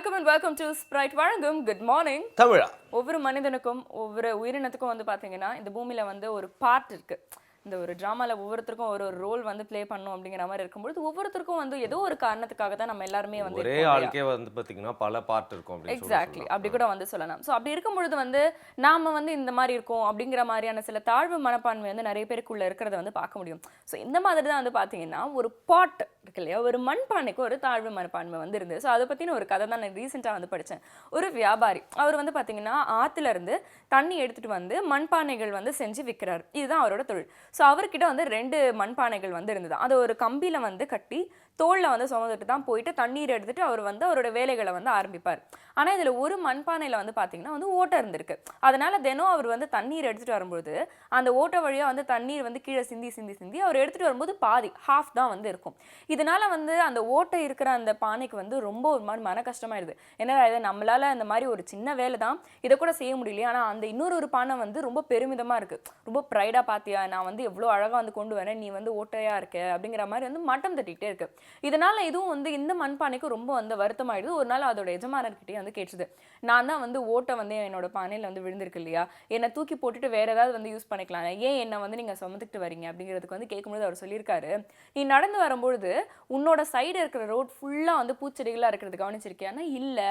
வணக்கம் and welcome to Sprite வழங்கும் good morning தமிழா. ஒவ்வொரு மனிதனுக்கும் ஒவ்வொரு உயிரினத்துக்கும் வந்து பாத்தீங்கன்னா இந்த பூமியில வந்து ஒரு பார்ட் இருக்கு. இந்த ஒரு டிராமால ஒவ்வொருத்தருக்கும் ஒரு ரோல் வந்து ப்ளே பண்ணணும் அப்படிங்கிற மாதிரி இருக்கும்போது ஒவ்வொருத்தருக்கும் வந்து ஏதோ ஒரு காரணத்துக்காக தான் நம்ம எல்லாருமே வந்து ஒரே ஆளுக்கே வந்து பாத்தீங்கன்னா பல பார்ட் இருக்கும் அப்படின்னு எக்ஸாக்ட்லி அப்படி கூட வந்து சொல்லலாம். ஸோ அப்படி இருக்கும்பொழுது வந்து நாம வந்து இந்த மாதிரி இருக்கோம் அப்படிங்கிற மாதிரியான சில தாழ்வு மனப்பான்மை வந்து நிறைய பேருக்குள்ள இருக்கிறத வந்து பார்க்க முடியும். ஸோ இந்த மாதிரி தான் வந்து பாத்தீங்கன்னா ஒரு பாட் இருக்கு இல்லையா, ஒரு மண்பானைக்கு ஒரு தாழ்வு மனப்பான்மை வந்து இருந்தது. ஸோ அதை பத்தின ஒரு கதை தான் நான் ரீசெண்டாக வந்து படித்தேன். ஒரு வியாபாரி அவர் வந்து பாத்தீங்கன்னா ஆத்துல இருந்து தண்ணி எடுத்துட்டு வந்து மண்பானைகள் வந்து செஞ்சு விற்கிறாரு. இதுதான் அவரோட தொழில். ஸோ அவர்கிட்ட வந்து 2 மண்பானைகள் வந்து இருந்தது. அதை ஒரு கம்பியில வந்து கட்டி தோளில் வந்து சுமந்துட்டு தான் போயிட்டு தண்ணீர் எடுத்துட்டு அவர் வந்து அவரோட வேலைகளை வந்து ஆரம்பிப்பார். ஆனால் இதில் ஒரு மண்பானையில் வந்து பார்த்தீங்கன்னா வந்து ஓட்டை இருந்திருக்கு. அதனால தினம் அவர் வந்து தண்ணீர் எடுத்துட்டு வரும்போது அந்த ஓட்டை வழியாக வந்து தண்ணீர் வந்து கீழே சிந்தி சிந்தி சிந்தி அவர் எடுத்துட்டு வரும்போது பாதி ஹாஃப் தான் வந்து இருக்கும். இதனால வந்து அந்த ஓட்டை இருக்கிற அந்த பானைக்கு வந்து ரொம்ப ஒரு மாதிரி மன கஷ்டமாயிடுது. ஏன்னா இதை நம்மளால இந்த மாதிரி ஒரு சின்ன வேலை தான், இதை கூட செய்ய முடியலையே, ஆனால் அந்த இன்னொரு பானை வந்து ரொம்ப பெருமிதமாக இருக்கு, ரொம்ப ப்ரைடாக பார்த்தியா நான் வந்து எவ்வளோ அழகாக வந்து கொண்டு வரேன், நீ வந்து ஓட்டையாக இருக்க அப்படிங்கிற மாதிரி வந்து மட்டம் தட்டிகிட்டே இருக்கு. இதனால இதுவும் வந்து இந்த மண்பானைக்கு ரொம்ப வந்து வருத்தமாயிடுது. ஒரு நாள் அதோட எஜமானர்கிட்டே வந்து கேட்டுது, நான் தான் வந்து ஓட்டை வந்து என்னோட பானையில் வந்து விழுந்திருக்கு இல்லையா, என்னை தூக்கி போட்டுட்டு வேற ஏதாவது வந்து யூஸ் பண்ணிக்கலாம், ஏன் என்னை வந்து நீங்கள் சுமந்துக்கிட்டு வரீங்க அப்படிங்கிறதுக்கு வந்து கேட்கும்போது அவர் சொல்லியிருக்காரு, நீ நடந்து வரும்பொழுது உன்னோட சைடு இருக்கிற ரோட் ஃபுல்லாக வந்து பூச்செடிகளாக இருக்கிறது கவனிச்சிருக்கியானா இல்லை,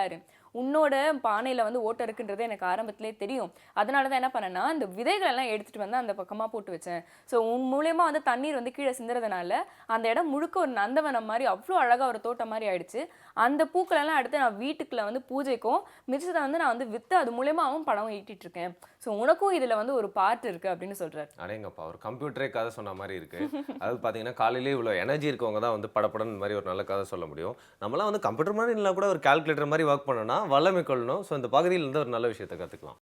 உன்னோட பானையில் வந்து ஓட்டை இருக்குன்றது எனக்கு ஆரம்பத்திலே தெரியும், அதனால தான் என்ன பண்ணேன்னா இந்த விதைகள் எல்லாம் எடுத்துகிட்டு வந்து அந்த பக்கமாக போட்டு வச்சேன். ஸோ உன் மூலயமா வந்து தண்ணீர் வந்து கீழே சிந்துறதுனால அந்த இடம் முழுக்க ஒரு நந்தவனம் மாதிரி அவ்வளோ அழகாக ஒரு தோட்டம் மாதிரி ஆயிடுச்சு. அந்த பூக்களெல்லாம் எடுத்து நான் வீட்டுக்குள்ள வந்து பூஜைக்கும் மிச்சத்தை வந்து நான் வந்து விற்று அது மூலயமாவும் பணம் ஈட்டிட்டு இருக்கேன். ஸோ உனக்கும் இதில் வந்து ஒரு பார்ட் இருக்கு அப்படின்னு சொல்றாரு. அடேங்கப்பா, ஒரு கம்ப்யூட்டரே கதை சொன்ன மாதிரி இருக்கு. அதாவது பார்த்தீங்கன்னா காலையிலே இவ்வளோ எனர்ஜி இருக்கவங்க தான் வந்து படப்படன்னு மாதிரி ஒரு நல்ல கதை சொல்ல முடியும். நம்மளாம் வந்து கம்ப்யூட்டர் மாதிரி இல்லை கூட ஒரு கால்குலேட்டர் மாதிரி ஒர்க் பண்ணோம்னா வல்லமை கொள்ளணும். ஸோ இந்த பகுதியில் இருந்து ஒரு நல்ல விஷயத்தை கற்றுக்கலாம்.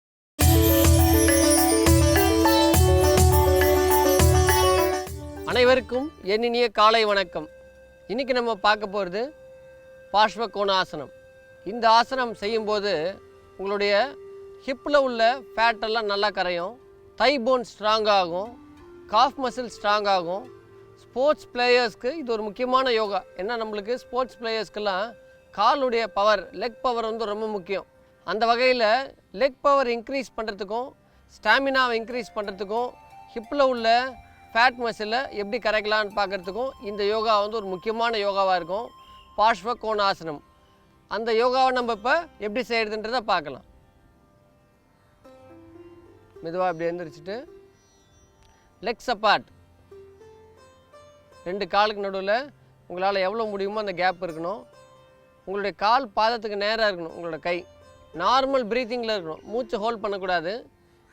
அனைவருக்கும் என் இனிய காலை வணக்கம். இன்றைக்கி நம்ம பார்க்க போகிறது பார்ஷ்வ கோணாசனம். இந்த ஆசனம் செய்யும்போது உங்களுடைய ஹிப்பில் உள்ள ஃபேட்டெல்லாம் நல்லா கரையும், தை போன் ஸ்ட்ராங் ஆகும், காஃப் மசில் ஸ்ட்ராங் ஆகும். ஸ்போர்ட்ஸ் பிளேயர்ஸ்க்கு இது ஒரு முக்கியமான யோகா. ஏன்னா நம்மளுக்கு ஸ்போர்ட்ஸ் பிளேயர்ஸ்க்கெல்லாம் காலுடைய பவர், லெக் பவர் வந்து ரொம்ப முக்கியம். அந்த வகையில் லெக் பவர் இன்க்ரீஸ் பண்ணுறதுக்கும் ஸ்டாமினாவை இன்க்ரீஸ் பண்ணுறதுக்கும் ஹிப்பில் உள்ள ஃபேட் மசிலை எப்படி கரைக்கலான்னு பார்க்குறதுக்கும் இந்த யோகா வந்து ஒரு முக்கியமான யோகாவாக இருக்கும், பார்ஷ்வ கோணாசனம். அந்த யோகாவை நம்ம இப்போ எப்படி செய்கிறதுன்றதை பார்க்கலாம். மெதுவாக இப்படி எழுந்திரிச்சிட்டு லெக்ஸ் அப்பார்ட், 2 காலுக்கு நடுவில் உங்களால் எவ்வளோ முடியுமோ அந்த கேப் இருக்கணும். உங்களுடைய கால் பாதத்துக்கு நேராக இருக்கணும், உங்களோட கை நார்மல் ப்ரீத்திங்கில் இருக்கணும், மூச்சை ஹோல்ட் பண்ணக்கூடாது.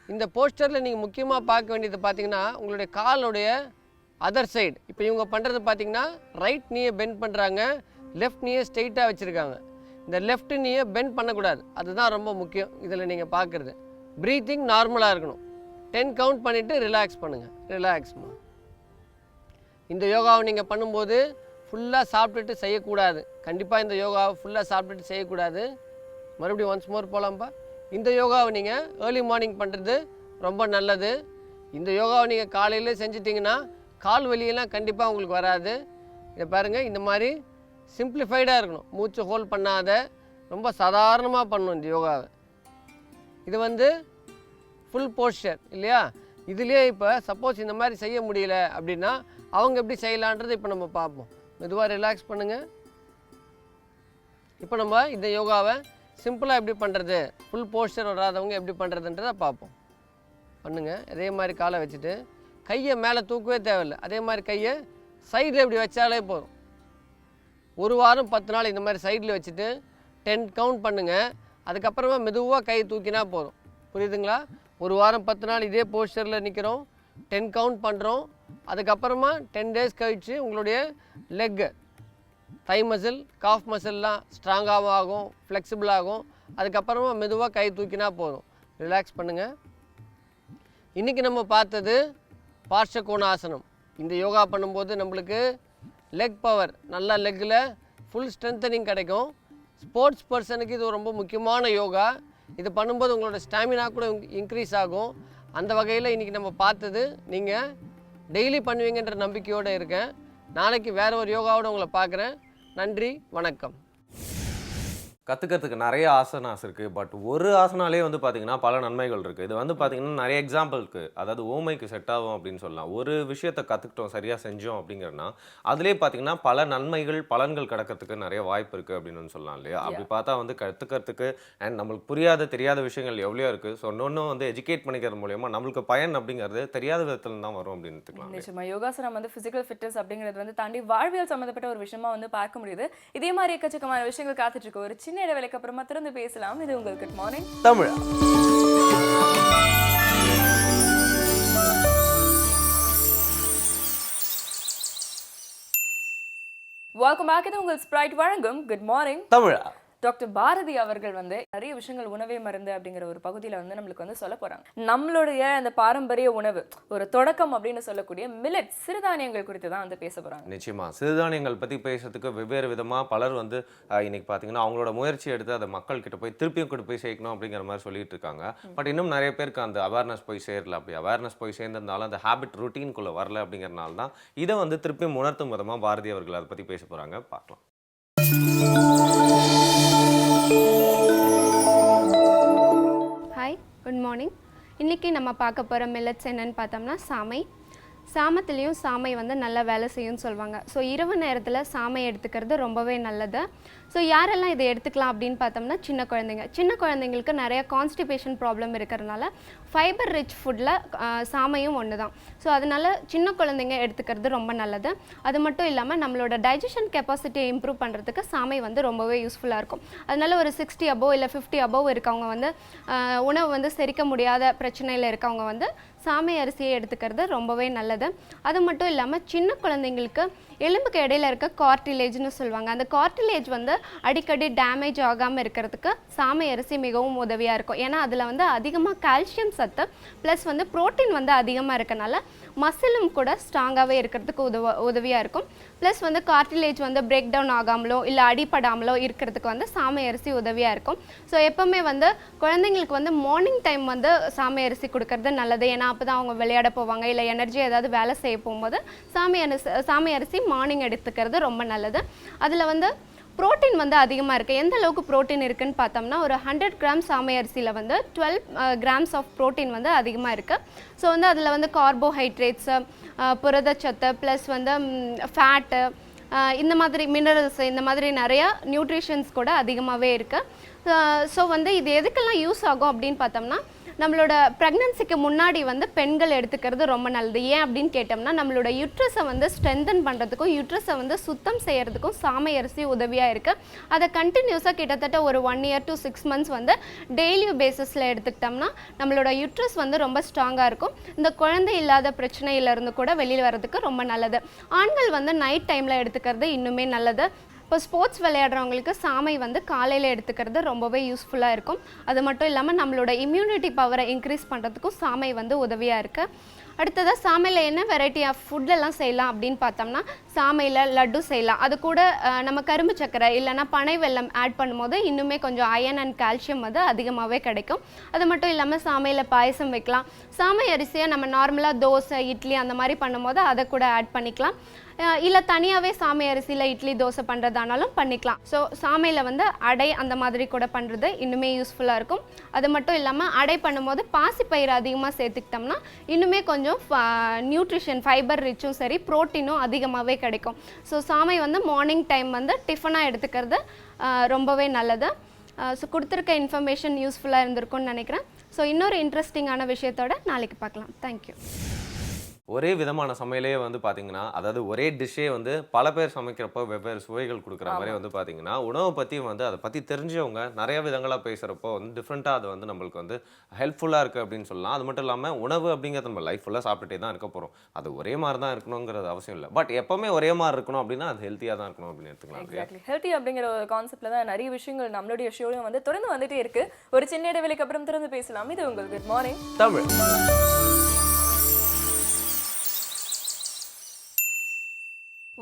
இந்த போஸ்டரில் நீங்கள் முக்கியமாக பார்க்க வேண்டியது பார்த்தீங்கன்னா உங்களுடைய காலுடைய அதர் சைடு. இப்போ இவங்க பண்ணுறது பார்த்தீங்கன்னா ரைட் நீயை பெண்ட் பண்ணுறாங்க, லெஃப்ட் நீயை ஸ்ட்ரெயிட்டாக வச்சுருக்காங்க. இந்த லெஃப்ட் நீயை பெண்ட் பண்ணக்கூடாது, அதுதான் ரொம்ப முக்கியம் இதில் நீங்கள் பார்க்குறது. ப்ரீத்திங் நார்மலாக இருக்கணும். 10 கவுண்ட் பண்ணிவிட்டு ரிலாக்ஸ் பண்ணுங்கள். ரிலாக்ஸ்மா. இந்த யோகாவை நீங்கள் பண்ணும்போது ஃபுல்லாக சாப்பிட்டுட்டு செய்யக்கூடாது. கண்டிப்பாக இந்த யோகாவை ஃபுல்லாக சாப்பிட்டுட்டு செய்யக்கூடாது. மறுபடியும் ஒன்ஸ் மோர் போகலாம்ப்பா. இந்த யோகாவை நீங்கள் ஏர்லி மார்னிங் பண்ணுறது ரொம்ப நல்லது. இந்த யோகாவை நீங்கள் காலையில் செஞ்சிட்டிங்கன்னா கால் வலியெல்லாம் கண்டிப்பாக உங்களுக்கு வராது. இதை பாருங்கள், இந்த மாதிரி சிம்பிளிஃபைடாக இருக்கணும், மூச்சு ஹோல்ட் பண்ணாத, ரொம்ப சாதாரணமாக பண்ணணும் இந்த யோகாவை. இது வந்து ஃபுல் போஸ்டர் இல்லையா. இதுலேயே இப்போ சப்போஸ் இந்த மாதிரி செய்ய முடியல அப்படின்னா அவங்க எப்படி செய்யலான்றது இப்போ நம்ம பார்ப்போம். மெதுவாக ரிலாக்ஸ் பண்ணுங்கள். இப்போ நம்ம இந்த யோகாவை சிம்பிளாக எப்படி பண்ணுறது, ஃபுல் போஸ்டர் வராதவங்க எப்படி பண்ணுறதுன்றதை பார்ப்போம். பண்ணுங்கள். அதே மாதிரி காலை வச்சுட்டு கையை மேலே தூக்கவே தேவையில்லை, அதே மாதிரி கையை சைடில் இப்படி வச்சாலே போதும். 1 வாரம் 10 நாள் இந்த மாதிரி சைடில் வச்சுட்டு 10 கவுண்ட் பண்ணுங்கள். அதுக்கப்புறமா மெதுவாக கை தூக்கினா போதும். புரியுதுங்களா? 1 வாரம் 10 நாள் இதே போஸ்டரில் நிற்கிறோம், 10 கவுண்ட் பண்ணுறோம். அதுக்கப்புறமா 10 டேஸ் கழித்து உங்களுடைய லெக்கு, தை மசில், காஃப் மசில்லாம் ஸ்ட்ராங்காகவும் ஆகும், ஃப்ளெக்சிபிள் ஆகும். அதுக்கப்புறமா மெதுவாக கை தூக்கினா போதும். ரிலாக்ஸ் பண்ணுங்கள். இன்றைக்கி நம்ம பார்த்தது பார்ஷ்வ கோணாசனம். இந்த யோகா பண்ணும்போது நம்மளுக்கு லெக் பவர், நல்லா லெக்கில் ஃபுல் ஸ்ட்ரென்தனிங் கிடைக்கும். ஸ்போர்ட்ஸ் பர்சனுக்கு இது ரொம்ப முக்கியமான யோகா. இது பண்ணும்போது உங்களோட ஸ்டாமினா கூட இன்க்ரீஸ் ஆகும். அந்த வகையில் இன்றைக்கி நம்ம பார்த்தது நீங்கள் டெய்லி பண்ணுவீங்கன்ற நம்பிக்கையோடு இருக்கேன். நாளைக்கு வேறு ஒரு யோகாவோடு உங்களை பார்க்குறேன். நன்றி, வணக்கம். கற்றுக்கிறதுக்கு நிறைய ஆசனாஸ் இருக்குது. பட் ஒரு ஆசனாலே வந்து பார்த்தீங்கன்னா பல நன்மைகள் இருக்குது. இது வந்து பார்த்தீங்கன்னா நிறைய எக்ஸாம்பிளுக்கு, அதாவது ஓமைக்கு செட் ஆகும் அப்படின்னு சொல்லலாம். ஒரு விஷயத்தை கற்றுக்கிட்டோம், சரியாக செஞ்சோம் அப்படிங்கிறனா அதிலே பார்த்தீங்கன்னா பல நன்மைகள் பலன்கள் கிடக்கிறதுக்கு நிறைய வாய்ப்பு இருக்குது அப்படின்னு சொல்லலாம் இல்லையா? அப்படி பார்த்தா வந்து கற்றுக்கிறதுக்கு அண்ட் நம்மளுக்கு புரியாத தெரியாத விஷயங்கள் எவ்வளோ இருக்குது. ஸோ இன்னொன்று வந்து எஜுகேட் பண்ணிக்கிறது மூலயமா நம்மளுக்கு பயன் அப்படிங்கிறது தெரியாத விதத்துல தான் வரும் அப்படின்னு எடுத்துக்கலாம். நிச்சயமா யோகாசனம் வந்து ஃபிசிக்கல் ஃபிட்னஸ் அப்படிங்கிறது வந்து தாண்டி வாழ்வியல் சம்மந்தப்பட்ட ஒரு விஷயமா வந்து பார்க்க முடியுது. இதே மாதிரி எக்கச்சக்கமான விஷயங்கள் காத்துட்டு இருக்கு. ஒரு சின்ன இடைவேளைக்கு அப்புறமா திறந்து பேசலாம். இது உங்கள் good morning Tamil. Welcome back. இது உங்கள் ஸ்ப்ரைட் வழங்கும் good morning Tamil. Doctor Bharathi அவர்கள் வந்து நிறைய விஷயங்கள் உணவே மருந்து அப்படிங்கிற ஒரு பகுதியில் வந்து நம்மளுக்கு வந்து சொல்ல போறாங்க. நம்மளுடைய அந்த பாரம்பரிய உணவு ஒரு தொடக்கம் அப்படின்னு சொல்லக்கூடிய மில்லட் சிறுதானியங்கள் குறித்து தான் வந்து பேச போறாங்க. நிச்சயமா சிறுதானியங்கள் பற்றி பேசுறதுக்கு வெவ்வேறு விதமாக பலர் வந்து இன்னைக்கு பார்த்தீங்கன்னா அவங்களோட முயற்சி எடுத்து அதை மக்கள் கிட்ட போய் திருப்பியும் கொண்டு போய் சேர்க்கணும் அப்படிங்கிற மாதிரி சொல்லிட்டு இருக்காங்க. பட் இன்னும் நிறைய பேருக்கு அந்த அவேர்னஸ் போய் சேரல. அப்படி அவேர்னஸ் போய் சேர்ந்திருந்தாலும் அந்த ஹேபிட் ரொட்டீனுக்குள்ளே வரல அப்படிங்கிறனால தான் இதை வந்து திருப்பியும் உணர்த்தும் விதமாக பாரதி அவர்கள் அதை பற்றி பேச போகிறாங்க. பார்க்கலாம். Hi, good morning. இன்றைக்கி நம்ம பார்க்க போகிற மில்லட்ஸ் என்னென்னு பார்த்தோம்னா சாமை. சாமத்துலேயும் சாமை வந்து நல்லா வேலை செய்யும்னு சொல்லுவாங்க. ஸோ இரவு நேரத்தில் சாமை எடுத்துக்கிறது ரொம்பவே நல்லது. ஸோ யாரெல்லாம் இதை எடுத்துக்கலாம் அப்படின்னு பார்த்தோம்னா சின்ன குழந்தைங்களுக்கு நிறைய கான்ஸ்டிபேஷன் ப்ராப்ளம் இருக்கிறதுனால ஃபைபர் ரிச் ஃபுட்டில் சாமையும் ஒன்று தான். ஸோ அதனால் சின்ன குழந்தைங்க எடுத்துக்கிறது ரொம்ப நல்லது. அது மட்டும் இல்லாமல் நம்மளோட டைஜஷன் கெப்பாசிட்டியை இம்ப்ரூவ் பண்ணுறதுக்கு சாமை வந்து ரொம்பவே யூஸ்ஃபுல்லாக இருக்கும். அதனால் ஒரு 60 above இல்லை 50 above இருக்கவங்க வந்து உணவு வந்து செரிக்க முடியாத பிரச்சனையில் இருக்கவங்க வந்து சாமை அரிசியை எடுத்துக்கிறது ரொம்பவே நல்லது. அது மட்டும் இல்லாமல் சின்ன குழந்தைங்களுக்கு எலும்புக்கு இடையில இருக்க கார்டிலேஜ்னு சொல்லுவாங்க. அந்த கார்டிலேஜ் வந்து அடிக்கடி டேமேஜ் ஆகாமல் இருக்கிறதுக்கு சாமை அரிசி மிகவும் உதவியாக இருக்கும். ஏன்னா அதில் வந்து அதிகமாக கால்சியம் சத்து ப்ளஸ் வந்து ப்ரோட்டீன் வந்து அதிகமாக இருக்கனால மசிலும் கூட ஸ்ட்ராங்காகவே இருக்கிறதுக்கு உதவியாக இருக்கும். ப்ளஸ் வந்து கார்டிலேஜ் வந்து பிரேக் டவுன் ஆகாமலோ இல்லை அடிப்படாமலோ இருக்கிறதுக்கு வந்து சாமை அரிசி உதவியாக இருக்கும். ஸோ எப்போவுமே வந்து குழந்தைங்களுக்கு வந்து மார்னிங் டைம் வந்து சாமை அரிசி கொடுக்கறது நல்லது. ஏன்னா அப்போ தான் அவங்க விளையாட போவாங்க இல்லை எனர்ஜி ஏதாவது வேலை செய்ய போகும்போது சாமை அரிசி மார்னிங் எடுத்துக்கிறது ரொம்ப நல்லது. அதில் வந்து ப்ரோட்டீன் வந்து அதிகமாக இருக்குது. எந்த அளவுக்கு ப்ரோட்டீன் இருக்குதுன்னு பார்த்தோம்னா ஒரு 100 கிராம் சாமை அரிசியில் வந்து 12 கிராம்ஸ் ஆஃப் ப்ரோட்டீன் வந்து அதிகமாக இருக்குது. ஸோ வந்து அதில் வந்து கார்போஹைட்ரேட்ஸு, புரதச்சத்து ப்ளஸ் வந்து ஃபேட்டு, இந்த மாதிரி மினரல்ஸ், இந்த மாதிரி நிறையா நியூட்ரிஷன்ஸ் கூட அதிகமாகவே இருக்குது. ஸோ வந்து இது எதுக்கெல்லாம் யூஸ் ஆகும் அப்படின்னு பார்த்தோம்னா நம்மளோட ப்ரெக்னன்சிக்கு முன்னாடி வந்து பெண்கள் எடுத்துக்கிறது ரொம்ப நல்லது. ஏன் அப்படின்னு கேட்டோம்னா நம்மளோட யுட்ரஸை வந்து ஸ்ட்ரென்தன் பண்ணுறதுக்கும் யுட்ரஸை வந்து சுத்தம் செய்கிறதுக்கும் சாமை அரிசி உதவியாக இருக்குது. அதை கண்டினியூஸாக கிட்டத்தட்ட ஒரு 1 year to 6 months வந்து டெய்லி பேசிஸில் எடுத்துக்கிட்டோம்னா நம்மளோட யுட்ரஸ் வந்து ரொம்ப ஸ்ட்ராங்காக இருக்கும். இந்த குழந்தை இல்லாத பிரச்சனையிலேருந்து கூட வெளியில் வர்றதுக்கு ரொம்ப நல்லது. ஆண்கள் வந்து நைட் டைமில் எடுத்துக்கிறது இன்னுமே நல்லது. இப்போ ஸ்போர்ட்ஸ் விளையாடுறவங்களுக்கு சாமை வந்து காலையில் எடுத்துக்கிறது ரொம்பவே யூஸ்ஃபுல்லாக இருக்கும். அது மட்டும் இல்லாமல் நம்மளோட இம்யூனிட்டி பவரை இன்க்ரீஸ் பண்ணுறதுக்கும் சாமை வந்து உதவியாக இருக்குது. அடுத்ததாக சாமையில் என்ன வெரைட்டி ஆஃப் ஃபுட்டெல்லாம் செய்யலாம் அப்படின்னு பார்த்தோம்னா சாமையில் லட்டு செய்யலாம். அது கூட நம்ம கரும்பு சக்கரை இல்லைனா பனை வெல்லம் ஆட் பண்ணும்போது இன்னுமே கொஞ்சம் அயன் அண்ட் கால்சியம் வந்து அதிகமாகவே கிடைக்கும். அது மட்டும் இல்லாமல் சாமையில் பாயசம் வைக்கலாம். சாமை அரிசியை நம்ம நார்மலாக தோசை இட்லி அந்த மாதிரி பண்ணும்போது அதை கூட ஆட் பண்ணிக்கலாம். இல்லை தனியாகவே சாமை அரிசியில் இட்லி தோசை பண்ணுறதானாலும் பண்ணிக்கலாம். ஸோ சாமையில் வந்து அடை அந்த மாதிரி கூட பண்ணுறது இன்னுமே யூஸ்ஃபுல்லாக இருக்கும். அது மட்டும் இல்லாமல் அடை பண்ணும்போது பாசிப்பயிறு அதிகமாக சேர்த்துக்கிட்டோம்னா இன்னுமே கொஞ்சம் நியூட்ரிஷன் ஃபைபர் ரிச்சும் சரி ப்ரோட்டீனும் அதிகமாகவே கிடைக்கும். ஸோ சாமை வந்து மார்னிங் டைம் வந்து டிஃபனாக எடுத்துக்கிறது ரொம்பவே நல்லது. ஸோ கொடுத்துருக்க இன்ஃபர்மேஷன் யூஸ்ஃபுல்லாக இருந்திருக்கும்னு நினைக்கிறேன். ஸோ இன்னொரு இன்ட்ரெஸ்டிங்கான விஷயத்தோட நாளைக்கு பார்க்கலாம். தேங்க்யூ. ஒரே விதமான சமையலே வந்து பார்த்தீங்கன்னா, அதாவது ஒரே டிஷ்ஷே வந்து பல பேர் சமைக்கிறப்போ வெவ்வேறு சுவைகள் கொடுக்குற மாதிரி வந்து பார்த்தீங்கன்னா, உணவை பற்றி வந்து அதை பற்றி தெரிஞ்சவங்க நிறைய விதங்களாக பேசுகிறப்போ வந்து டிஃப்ரெண்ட்டாக அது வந்து நம்மளுக்கு வந்து ஹெல்ப்ஃபுல்லாக இருக்குது அப்படின்னு சொல்லலாம். அது மட்டும் இல்லாமல் உணவு அப்படிங்கிறது நம்ம லைஃப் ஃபுல்லாக சாப்பிட்டுட்டே தான் இருக்க போகிறோம். அது ஒரே மாதிரி தான் இருக்கணுங்கிறது அவசியம் இல்லை. பட் எப்போவுமே ஒரே மாதிரி இருக்கணும் அப்படின்னா அது ஹெல்த்தியாக தான் இருக்கணும் அப்படின்னு எடுத்துக்கலாம். எக்ஸாக்ட்லி. ஹெல்த்தி அப்படிங்கிற ஒரு கான்செப்டில் தான் நிறைய விஷயங்கள் நம்மளுடைய ஷோலையும் வந்து தொடர்ந்து வந்துட்டே இருக்குது. ஒரு சின்ன இடைவெளிக்கு அப்புறம் திறந்து பேசலாம். இது உங்களுக்கு good morning Tamil.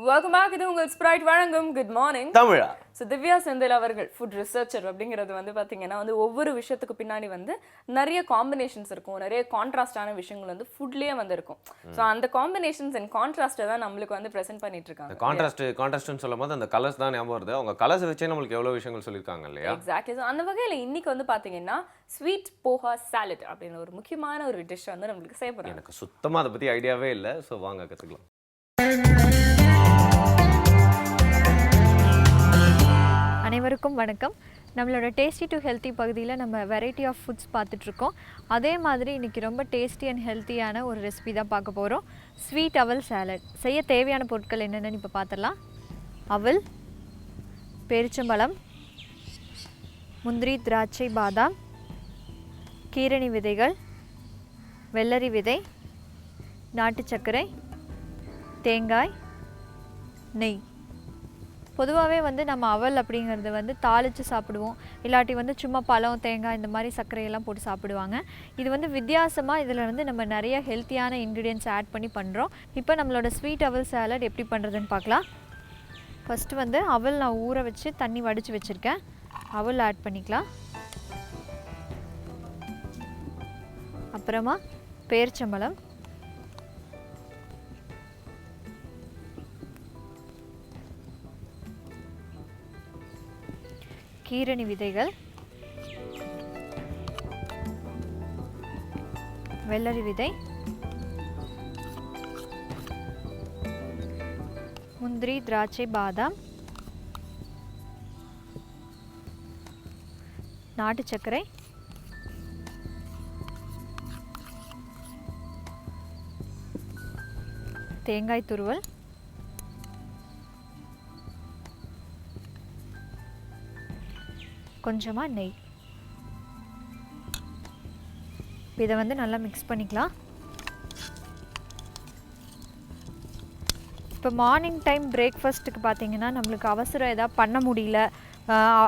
Welcome back. இது உங்கள் ஸ்ப்ரைட் வழங்கும் குட் மார்னிங் தமிழா. ஸோ திவ்யா செந்தில் அவர்கள் ஃபுட் ரிசர்ச்சர் அப்படிங்கிறது வந்து பார்த்தீங்கன்னா வந்து ஒவ்வொரு விஷயத்துக்கு பின்னாடி வந்து நிறைய காம்பினேஷன்ஸ் இருக்கும், நிறைய கான்ட்ராஸ்டான விஷயங்கள் வந்து ஃபுட்லேயே வந்து இருக்கும். ஸோ அந்த காம்பினேஷன்ஸ் அண்ட் கான்ட்ராஸ்ட்டை தான் நம்மளுக்கு வந்து ப்ரெசென்ட் பண்ணிட்டு இருக்காங்க. கான்ட்ராஸ்ட்னு சொல்லும் போது அந்த கலர்ஸ் தான் ஞாபகம் வருது. அவங்க கலர்ஸ் வச்சே நம்மளுக்கு எவ்வளோ விஷயங்கள் சொல்லியிருக்காங்க இல்லையா? எக்ஸாக்ட்லி. ஸோ அந்த வகையில் இன்னைக்கு வந்து பார்த்தீங்கன்னா ஸ்வீட் போஹா சாலட் அப்படின்னு ஒரு முக்கியமான ஒரு டிஷ் வந்து நம்மளுக்கு செய்ய போகிறாங்க. எனக்கு சுத்தமாக அதை பற்றி ஐடியாவே இல்லை. ஸோ வாங்க கற்றுக்கலாம். அனைவருக்கும் வணக்கம். நம்மளோட டேஸ்டி டு ஹெல்த்தி பகுதியில் நம்ம வெரைட்டி ஆஃப் ஃபுட்ஸ் பார்த்துட்ருக்கோம். அதே மாதிரி இன்றைக்கி ரொம்ப டேஸ்டி அண்ட் ஹெல்த்தியான ஒரு ரெசிபி தான் பார்க்க போகிறோம். ஸ்வீட் அவல் சாலட் செய்ய தேவையான பொருட்கள் என்னென்னு இப்போ பார்த்துடலாம். அவல், பேரிச்சம்பழம், முந்திரி, திராட்சை, பாதாம், கீரணி விதைகள், வெள்ளரி விதை, நாட்டு சர்க்கரை, தேங்காய், நெய். பொதுவாகவே வந்து நம்ம அவல் அப்படிங்கிறது வந்து தாளித்து சாப்பிடுவோம், இல்லாட்டி வந்து சும்மா பழம், தேங்காய் இந்த மாதிரி சர்க்கரையெல்லாம் போட்டு சாப்பிடுவாங்க. இது வந்து வித்தியாசமாக இதில் வந்து நம்ம நிறைய ஹெல்த்தியான இன்க்ரீடியன்ட்ஸ் ஆட் பண்ணி பண்ணுறோம். இப்போ நம்மளோட ஸ்வீட் அவல் சாலட் எப்படி பண்ணுறதுன்னு பார்க்கலாம். ஃபஸ்ட்டு வந்து அவல் நான் ஊற வச்சு தண்ணி வடித்து வச்சுருக்கேன். அவல் ஆட் பண்ணிக்கலாம். அப்புறமா பேரிச்சம்பழம், கீரணி விதைகள், வெள்ளரி விதை, முந்திரி, திராட்சை, பாதாம், நாட்டு சர்க்கரை, தேங்காய் துருவல், கொஞ்சமாக நெய். இதை வந்து நல்லா மிக்ஸ் பண்ணிக்கலாம். இப்போ மார்னிங் டைம் பிரேக்ஃபாஸ்ட்டுக்கு பார்த்தீங்கன்னா நம்மளுக்கு அவசரம் எதாவது பண்ண முடியல,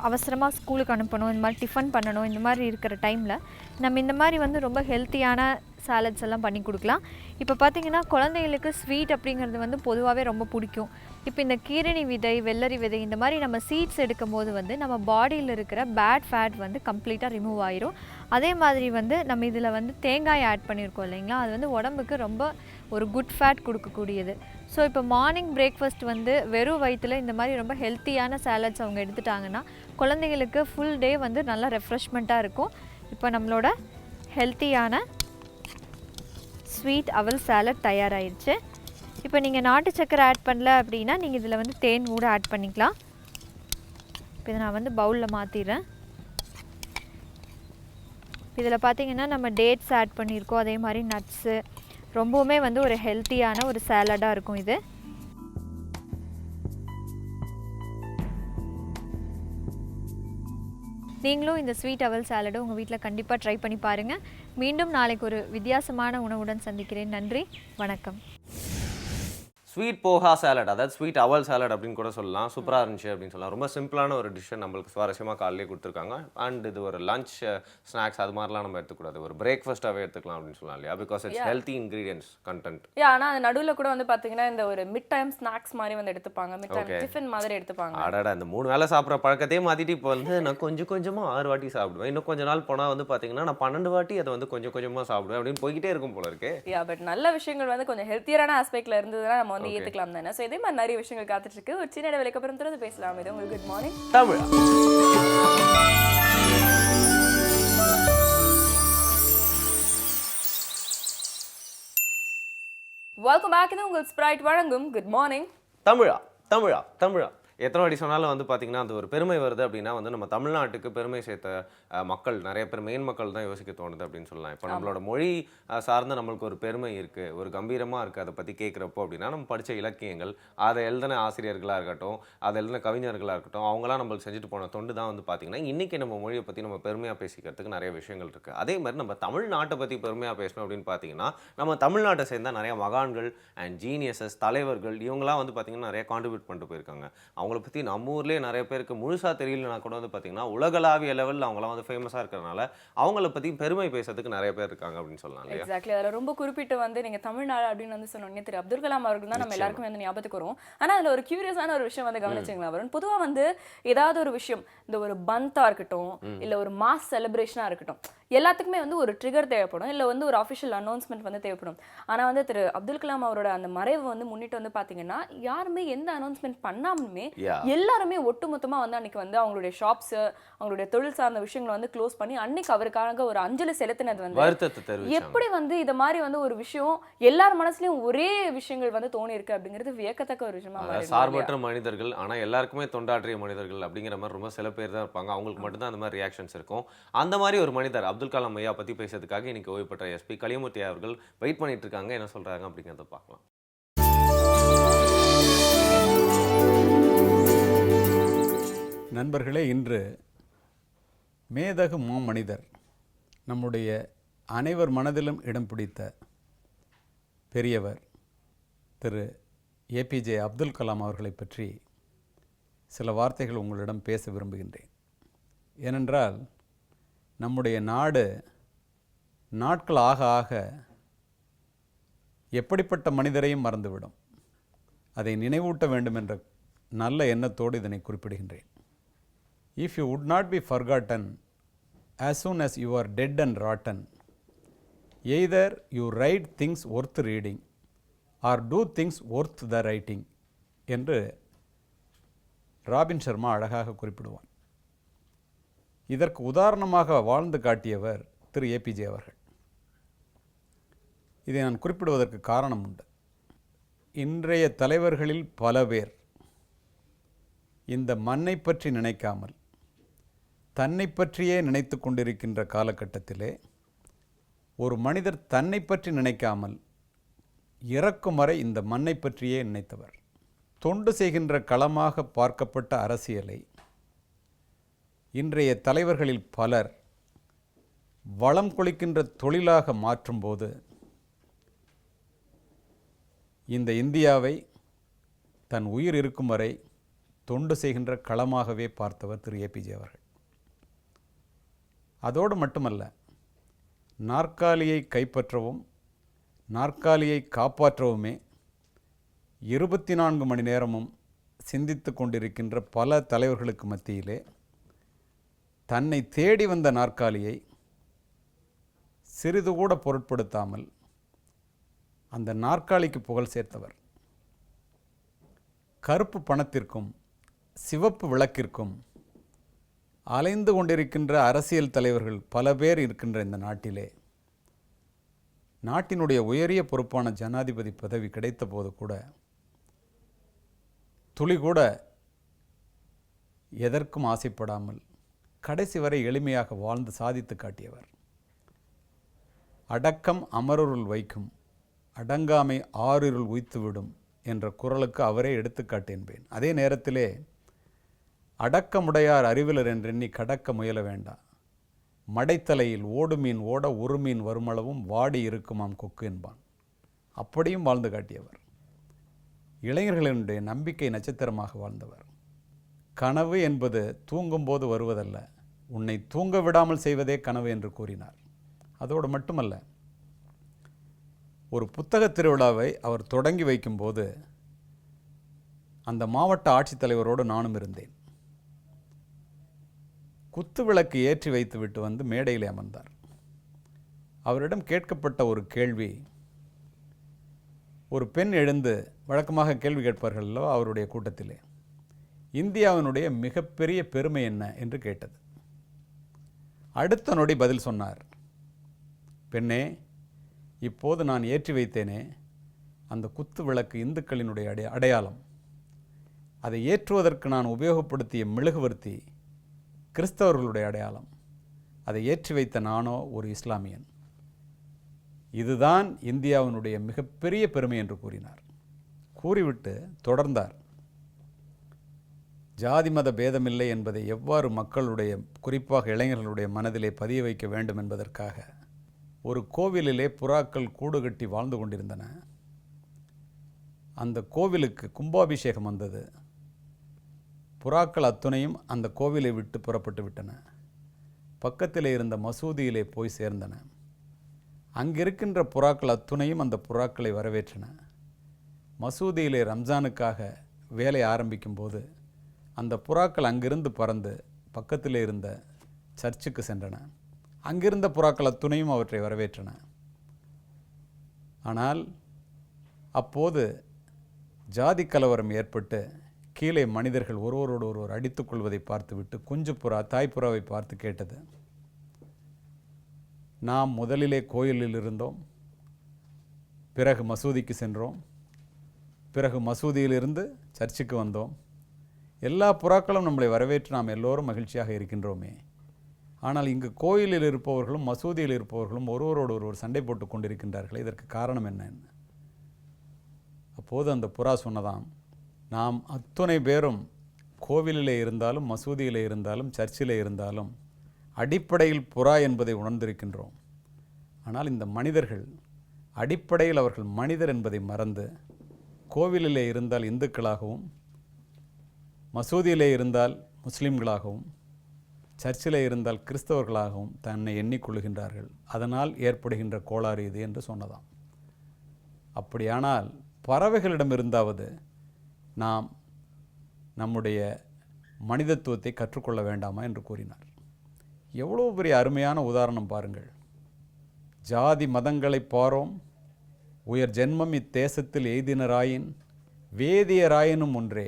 அவசரமாக ஸ்கூலுக்கு அனுப்பணும், இந்த மாதிரி டிஃபன் பண்ணணும், இந்த மாதிரி இருக்கிற டைமில் நம்ம இந்த மாதிரி வந்து ரொம்ப ஹெல்த்தியான சாலட்ஸ் எல்லாம் பண்ணி கொடுக்கலாம். இப்போ பார்த்திங்கன்னா குழந்தைகளுக்கு ஸ்வீட் அப்படிங்கிறது வந்து பொதுவாகவே ரொம்ப பிடிக்கும். இப்போ இந்த கீரணி விதை, வெள்ளரி விதை இந்த மாதிரி நம்ம சீட்ஸ் எடுக்கும் போது வந்து நம்ம பாடியில் இருக்கிற பேட் ஃபேட் வந்து கம்ப்ளீட்டாக ரிமூவ் ஆயிரும். அதே மாதிரி வந்து நம்ம இதில் வந்து தேங்காய் ஆட் பண்ணியிருக்கோம் இல்லைங்களா, அது வந்து உடம்புக்கு ரொம்ப ஒரு குட் ஃபேட் கொடுக்கக்கூடியது. ஸோ இப்போ மார்னிங் பிரேக்ஃபாஸ்ட் வந்து வெறும் வயிற்றில் இந்த மாதிரி ரொம்ப ஹெல்த்தியான சாலட்ஸ் அவங்க எடுத்துட்டாங்கன்னா குழந்தைங்களுக்கு ஃபுல் டே வந்து நல்லா ரெஃப்ரெஷ்மெண்ட்டாக இருக்கும். இப்போ நம்மளோட ஹெல்த்தியான ஸ்வீட் அவல் சாலட் தயாராகிடுச்சு. இப்போ நீங்கள் நாட்டு சக்கரை ஆட் பண்ணல அப்படின்னா நீங்கள் இதில் வந்து தேன் கூட ஆட் பண்ணிக்கலாம். இப்போ இதை நான் வந்து பவுலில் மாற்றிடுறேன். இதில் பார்த்திங்கன்னா நம்ம டேட்ஸ் ஆட் பண்ணியிருக்கோம், அதே மாதிரி நட்ஸு, ரொம்பவுமே வந்து ஒரு ஹெல்த்தியான ஒரு சாலடாக இருக்கும் இது. நீங்களும் இந்த ஸ்வீட் அவல் சாலடு உங்கள் வீட்டில் கண்டிப்பாக ட்ரை பண்ணி பாருங்கள். மீண்டும் நாளைக்கு ஒரு வித்தியாசமான உணவுடன் சந்திக்கிறேன். நன்றி, வணக்கம். ஸ்வீட் போஹா சாலட், அதாவது ஸ்வீட் அவல் சாலட் அப்படின்னு கூட சொல்லலாம். சூப்பராக இருந்துச்சு அப்படின்னு சொல்லலாம். ரொம்ப சிம்பிளான ஒரு டிஷ்ஷை நம்மளுக்கு சுவாரஸ்யமாக காலையிலே கொடுத்துருக்காங்க. அண்ட் இது ஒரு லஞ்ச் ஸ்நாக்ஸ் அது மாதிரிலாம் நம்ம எடுத்துக்கூடாது, ஒரு பிரேக்ஃபாஸ்ட்டாகவே எடுத்துக்கலாம் அப்படின்னு சொல்லலாம் இல்லையா? Because it's healthy ingredients content. ஆனால் அது நடுவில் கூட வந்து பார்த்தீங்கன்னா இந்த ஒரு மிட் டைம் ஸ்நாக்ஸ் மாதிரி வந்து எடுத்துப்பாங்க, மிட் டைம் டிஃபன் மாதிரி எடுத்துப்பாங்க. அடடா, இந்த 3 வேளை சாப்பிட்ற பழக்கத்தையே மாற்றிட்டு இப்போ வந்து நான் கொஞ்சமாக 6 வாட்டி சாப்பிடுவேன். இன்னும் கொஞ்ச நாள் போனால் வந்து பார்த்தீங்கன்னா நான் 12 வாட்டி அதை வந்து கொஞ்சமாக சாப்பிடுவேன் அப்படின்னு போய்கிட்டே இருக்கும் போல இருக்கு. பட் நல்ல விஷயங்கள் வந்து கொஞ்சம் ஹெல்த்தியரான ஆஸ்பெக்ட்ல இருந்ததுன்னா நம்ம வந்து ஏற்றுக்கலாம் தானே. ஸோ இதே மாதிரி நிறைய விஷயங்கள் காத்துட்டு இருக்கு. ஒரு சின்ன இடைவெளிக்கு அப்புறம் தொடர்ந்து பேசலாம். இது உங்களுக்கு குட் மார்னிங் தமிழா. Welcome back. இது உங்கள் ஸ்ப்ரைட் வழங்கும் குட் மார்னிங் தமிழா. தமிழா தமிழா எத்தனை வாட்டி சொன்னாலும் வந்து பார்த்தீங்கன்னா அது ஒரு பெருமை வருது அப்படின்னா வந்து நம்ம தமிழ்நாட்டுக்கு பெருமை சேர்த்த மக்கள் நிறைய பேர் மெயின் மக்கள் தான் யோசிக்க தோணுது அப்படின்னு சொல்லலாம். இப்போ நம்மளோட மொழி சார்ந்த நம்மளுக்கு ஒரு பெருமை இருக்குது, ஒரு கம்பீரமாக இருக்குது அதை பற்றி கேட்குறப்போ அப்படின்னா நம்ம படித்த இலக்கியங்கள், அதை எழுதின ஆசிரியர்களாக இருக்கட்டும், அதை எழுதின கவிஞர்களாக இருக்கட்டும், அவங்களாம் நம்மளுக்கு செஞ்சுட்டு போன தொண்டு தான் வந்து பார்த்திங்கன்னா இன்றைக்கி நம்ம மொழியை பற்றி நம்ம பெருமையாக பேசிக்கிறதுக்கு நிறைய விஷயங்கள் இருக்குது. அதே மாதிரி நம்ம தமிழ்நாட்டை பற்றி பெருமையாக பேசணும் அப்படின்னு பார்த்தீங்கன்னா நம்ம தமிழ்நாட்டை சேர்ந்த நிறைய மகான்கள் அண்ட் ஜீனியஸஸ், தலைவர்கள், இவங்களாம் வந்து பார்த்திங்கன்னா நிறைய கான்ட்ரிபியூட் பண்ணிட்டு போயிருக்காங்க. அவங்க அவங்கள பற்றி நம்ம ஊர்லேயே நிறைய பேருக்கு முழுசாக தெரியலனா கூட வந்து பார்த்தீங்கன்னா உலகளாவிய லெவலில் அவங்களாம் வந்து ஃபேமஸாக இருக்கிறனால அவங்கள பற்றி பெருமை பேசுறதுக்கு நிறைய பேர் இருக்காங்க அப்படின்னு சொல்லலாம் இல்லையா? எக்ஸாக்ட்லி. அதில் ரொம்ப குறிப்பிட்டு வந்து நீங்கள் தமிழ்நாடு அப்படின்னு வந்து சொன்னோன்னே திரு அப்துல் கலாம் அவர்கள் தான் நம்ம நிச்சயமா. எல்லாருக்குமே வந்து ஞாபகத்துக்கு வரும். ஆனால் அதில் ஒரு கியூரியஸான ஒரு விஷயம் வந்து கவனிச்சிங்களா வருண்? பொதுவாக வந்து ஏதாவது ஒரு விஷயம், இந்த ஒரு பந்தாக இருக்கட்டும், இல்லை ஒரு மாஸ் செலிப்ரேஷனாக இருக்கட்டும், எல்லாத்துக்குமே வந்து ஒரு ட்ரிகர் தேவைப்படும், இல்லை வந்து ஒரு அஃபிஷியல் அனௌன்ஸ்மெண்ட் வந்து தேவைப்படும். ஆனால் வந்து திரு அப்துல் கலாம் அவரோட அந்த மறைவு வந்து முன்னிட்டு வந்து பார்த்தீங்கன்னா யாருமே எந்த அனௌன்ஸ்மெண்ட் பண்ணாமலுமே Yeah. எல்லாருமே ஒட்டுமொத்தமா வந்து அன்னைக்கு வந்து அவங்களுடைய ஷாப்ஸ், அவங்களுடைய தொழில் சார்ந்த விஷயங்களை வந்து க்ளோஸ் பண்ணி அன்னைக்கு அவருக்காக ஒரு அஞ்சலி செலுத்தினது வந்து வருத்தத்தை தெரிவிச்சாங்க. எப்படி வந்து இத மாதிரி வந்து ஒரு விஷயம் எல்லார் மனசுலயும் ஒரே விஷயங்கள் வந்து தோணி இருக்கு அப்படிங்கிறது வியக்கத்தக்க ஒரு விஷயமா அதாவது மாறி இருக்கு சார்பற்ற மனிதர்கள், ஆனா எல்லாருக்குமே தொண்டாற்றிய மனிதர்கள் அப்படிங்கிற மாதிரி ரொம்ப சில பேர் தான் இருப்பாங்க. அவங்களுக்கு மட்டும்தான் அந்த மாதிரி ரியாக்ஷன்ஸ் இருக்கும். அந்த மாதிரி ஒரு மனிதர் அப்துல் கலாம் ஐயா பத்தி பேசுறதுக்காக இன்னைக்கு ஓய்வு பெற்ற எஸ்பி கலியமூர்த்தி அவர்கள் வெயிட் பண்ணிட்டு இருக்காங்க. என்ன சொல்றாங்க அப்படிங்கிறத பார்க்கலாம். நண்பர்களே, இன்று மேதகு மாமனிதர், நம்முடைய அனைவர் மனதிலும் இடம் பிடித்த பெரியவர் திரு ஏபிஜே அப்துல் கலாம் அவர்களை பற்றி சில வார்த்தைகள் உங்களிடம் பேச விரும்புகின்றேன். ஏனென்றால் நம்முடைய நாடு நாட்கள் ஆக ஆக எப்படிப்பட்ட மனிதரையும் மறந்துவிடும். அதை நினைவூட்ட வேண்டும் என்ற நல்ல எண்ணத்தோடு இதனை குறிப்பிடுகின்றேன். If you would not be forgotten as soon as you are dead and rotten, either you write things worth reading or do things worth the writing என்று ராபின் சர்மா அழகாக குறிப்பிடுவான். இதற்கு உதாரணமாக வாழ்ந்து காட்டியவர் திரு ஏபிஜே அவர்கள். இதை நான் குறிப்பிடுவதற்கு காரணம் உண்டு. இன்றைய தலைவர்களில் பல பேர் இந்த மண்ணை பற்றி நினைக்காமல் தன்னை பற்றியே நினைத்து கொண்டிருக்கின்ற காலகட்டத்திலே ஒரு மனிதர் தன்னை பற்றி நினைக்காமல் இறக்கும் வரை இந்த மண்ணை பற்றியே நினைத்தவர். தொண்டு செய்கின்ற களமாக பார்க்கப்பட்ட அரசியலை இன்றைய தலைவர்களில் பலர் வளம் கொளிக்கின்ற தொழிலாக மாற்றும்போது இந்த இந்தியாவை தன் உயிர் இருக்கும் வரை தொண்டு செய்கின்ற களமாகவே பார்த்தவர் திரு ஏபிஜே அவர்கள். அதோடு மட்டுமல்ல, நாற்காலியை கைப்பற்றவும் நாற்காலியை காப்பாற்றவுமே 24 மணி நேரமும் சிந்தித்து கொண்டிருக்கின்ற பல தலைவர்களுக்கு மத்தியிலே தன்னை தேடி வந்த நாற்காலியை சிறிது கூட பொருட்படுத்தாமல் அந்த நாற்காலிக்கு புகழ் சேர்த்தவர். கருப்பு பணத்திற்கும் சிவப்பு விளக்கிற்கும் அலைந்து கொண்டிருக்கின்ற அரசியல் தலைவர்கள் பல பேர் இருக்கின்ற இந்த நாட்டிலே நாட்டினுடைய உயரிய பொறுப்பான ஜனாதிபதி பதவி கிடைத்த போது கூட துளி கூட எதற்கும் ஆசைப்படாமல் கடைசி வரை எளிமையாக வாழ்ந்து சாதித்து காட்டியவர். அடக்கம் அமரருள் வைக்கும், அடங்காமை ஆறிருள் உய்த்துவிடும் என்ற குரலுக்கு அவரே எடுத்துக்காட்டு என்பேன். அதே நேரத்திலே அடக்கமுடையார் அறிவிலர் என்றெண்ணி கடக்க முயல வேண்டா, மடைத்தலையில் ஓடு மீன் ஓட ஒரு மீன் வருமளவும் வாடி இருக்குமாம் கொக்கு என்பான். அப்படியும் வாழ்ந்து காட்டியவர். இளைஞர்களுடைய நம்பிக்கை நட்சத்திரமாக வாழ்ந்தவர். கனவு என்பது தூங்கும்போது வருவதல்ல, உன்னை தூங்க விடாமல் செய்வதே கனவு என்று கூறினார். அதோடு மட்டுமல்ல, ஒரு புத்தக திருவிழாவை அவர் தொடங்கி வைக்கும்போது அந்த மாவட்ட ஆட்சித்தலைவரோடு நானும் இருந்தேன். குத்துவிளக்கு ஏற்றி வைத்துவிட்டு வந்து மேடையில் அமர்ந்தார். அவரிடம் கேட்கப்பட்ட ஒரு கேள்வி, ஒரு பெண் எழுந்து வழக்கமாக கேள்வி கேட்பார்கள் அல்லவா அவருடைய கூட்டத்திலே, இந்தியாவினுடைய மிகப்பெரிய பெருமை என்ன என்று கேட்டது. அடுத்த நொடி பதில் சொன்னார், பெண்ணே, இப்போது நான் ஏற்றி வைத்தேனே அந்த குத்து விளக்கு இந்துக்களினுடைய அடையாளம். அதை ஏற்றுவதற்கு நான் உபயோகப்படுத்திய மெழுகுவர்த்தி கிறிஸ்தவர்களுடைய அடையாளம். அதை ஏற்றி வைத்த நானோ ஒரு இஸ்லாமியன். இதுதான் இந்தியாவினுடைய மிகப்பெரிய பெருமை என்று கூறினார். கூறிவிட்டு தொடர்ந்தார், ஜாதி மத பேதமில்லை என்பதை எவ்வாறு மக்களுடைய, குறிப்பாக இளைஞர்களுடைய மனதிலே பதிய வைக்க வேண்டும் என்பதற்காக ஒரு கோவிலிலே புறாக்கள் கூடு கட்டி வாழ்ந்து கொண்டிருந்தன. அந்த கோவிலுக்கு கும்பாபிஷேகம் வந்தது. புறாக்கள் அத்துணையும் அந்த கோவிலை விட்டு புறப்பட்டு விட்டன. பக்கத்திலே இருந்த மசூதியிலே போய் சேர்ந்தன. அங்கிருக்கின்ற புறாக்கள் அத்துணையும் அந்த புறாக்களை வரவேற்றன. மசூதியிலே ரம்ஜானுக்காக வேலை ஆரம்பிக்கும் போது அந்த புறாக்கள் அங்கிருந்து பறந்து பக்கத்திலே இருந்த சர்ச்சுக்கு சென்றன. அங்கிருந்த புறாக்கள் அத்துணையும் அவற்றை வரவேற்றன. ஆனால் அப்போது ஜாதி கலவரம் ஏற்பட்டு கீழே மனிதர்கள் ஒருவரோடு ஒருவர் அடித்துக் கொள்வதை பார்த்துவிட்டு குஞ்சு புறா தாய்ப்புறாவை பார்த்து கேட்டது, நாம் முதலிலே கோயிலில் இருந்தோம், பிறகு மசூதிக்கு சென்றோம், பிறகு மசூதியிலிருந்து சர்ச்சுக்கு வந்தோம், எல்லா புறாக்களும் நம்மளை வரவேற்று நாம் எல்லோரும் மகிழ்ச்சியாக இருக்கின்றோமே, ஆனால் இங்கு கோயிலில் இருப்பவர்களும் மசூதியில் இருப்பவர்களும் ஒருவரோடு ஒருவர் சண்டை போட்டு கொண்டிருக்கின்றார்களே, இதற்கு காரணம் என்ன? அப்போது அந்த புறா சொன்னதாம், நாம் அத்துணை பேரும் கோவிலிலே இருந்தாலும் மசூதியிலே இருந்தாலும் சர்ச்சிலே இருந்தாலும் அடிப்படையில் புறா என்பதை உணர்ந்திருக்கின்றோம். ஆனால் இந்த மனிதர்கள் அடிப்படையில் அவர்கள் மனிதர் என்பதை மறந்து கோவிலிலே இருந்தால் இந்துக்களாகவும் மசூதியிலே இருந்தால் முஸ்லிம்களாகவும் சர்ச்சிலே இருந்தால் கிறிஸ்தவர்களாகவும் தன்னை எண்ணிக்கொள்கின்றார்கள். அதனால் ஏற்படுகின்ற கோளாறு இது என்று சொன்னதாம். அப்படியானால் பறவைகளிடமிருந்தாவது நாம் நம்முடைய மனிதத்துவத்தை கற்றுக்கொள்ள வேண்டாமா என்று கூறினார். எவ்வளோ பெரிய அருமையான உதாரணம் பாருங்கள். ஜாதி மதங்களை பாரோம், உயர் ஜென்மம் இத்தேசத்தில் எய்தினராயின் வேதியராயினும் ஒன்றே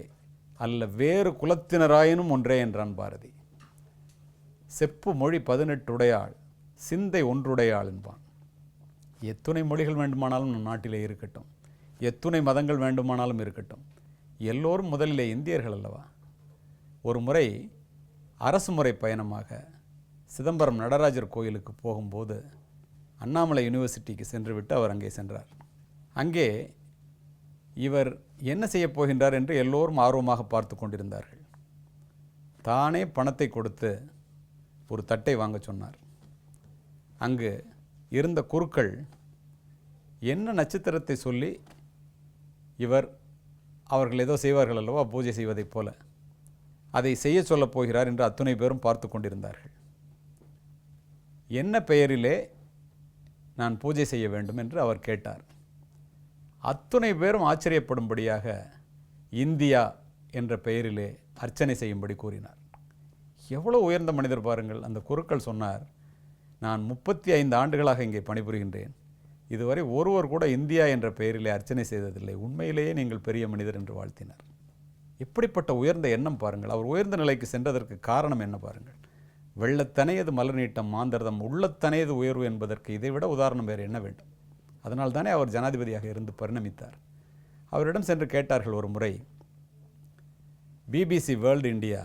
அல்ல வேறு குலத்தினராயினும் ஒன்றே என்றான் பாரதி. செப்பு மொழி 18 உடையாள், சிந்தை ஒன்றுடையாள் என்பான். எத்துணை மொழிகள் வேண்டுமானாலும் நம் நாட்டிலே இருக்கட்டும், எத்துணை மதங்கள் வேண்டுமானாலும் இருக்கட்டும், எல்லோரும் முதலிலே இந்தியர்கள் அல்லவா? ஒரு முறை அரசு முறை பயணமாக சிதம்பரம் நடராஜர் கோயிலுக்கு போகும்போது அண்ணாமலை யூனிவர்சிட்டிக்கு சென்றுவிட்டு அவர் அங்கே சென்றார். அங்கே இவர் என்ன செய்யப் போகின்றார் என்று எல்லோரும் ஆர்வமாக பார்த்து கொண்டிருந்தார்கள். தானே பணத்தை கொடுத்து ஒரு தட்டை வாங்க சொன்னார். அங்கு இருந்த குருக்கள் என்ன நட்சத்திரத்தை சொல்லி இவர் அவர்கள் ஏதோ செய்வார்கள் அல்லவா பூஜை செய்வதைப் போல அதை செய்ய சொல்லப் போகிறார் என்று அத்துணை பேரும் பார்த்து கொண்டிருந்தார்கள். என்ன பெயரிலே நான் பூஜை செய்ய வேண்டும் என்று அவர் கேட்டார். அத்துணை பேரும் ஆச்சரியப்படும்படியாக இந்தியா என்ற பெயரிலே அர்ச்சனை செய்யும்படி கூறினார். எவ்வளோ உயர்ந்த மனிதர் பாருங்கள். அந்த குருக்கள் சொன்னார், நான் 35 ஆண்டுகளாக இங்கே பணிபுரிகின்றேன், இதுவரை ஒருவர் கூட இந்தியா என்ற பெயரிலே அர்ச்சனை செய்ததில்லை, உண்மையிலேயே நீங்கள் பெரிய மனிதர் என்று வாழ்த்தினார். எப்படிப்பட்ட உயர்ந்த எண்ணம் பாருங்கள். அவர் உயர்ந்த நிலைக்கு சென்றதற்கு காரணம் என்ன பாருங்கள். வெள்ளத்தனையது மலர் நீட்டம் மாந்தர்தம் உள்ளத்தனையது உயர்வு என்பதற்கு இதைவிட உதாரணம் வேறு என்ன வேண்டும்? அதனால் தானே அவர் ஜனாதிபதியாக இருந்து பரிணமித்தார். அவரிடம் சென்று கேட்டார்கள் ஒரு முறை, பிபிசி வேர்ல்டு இந்தியா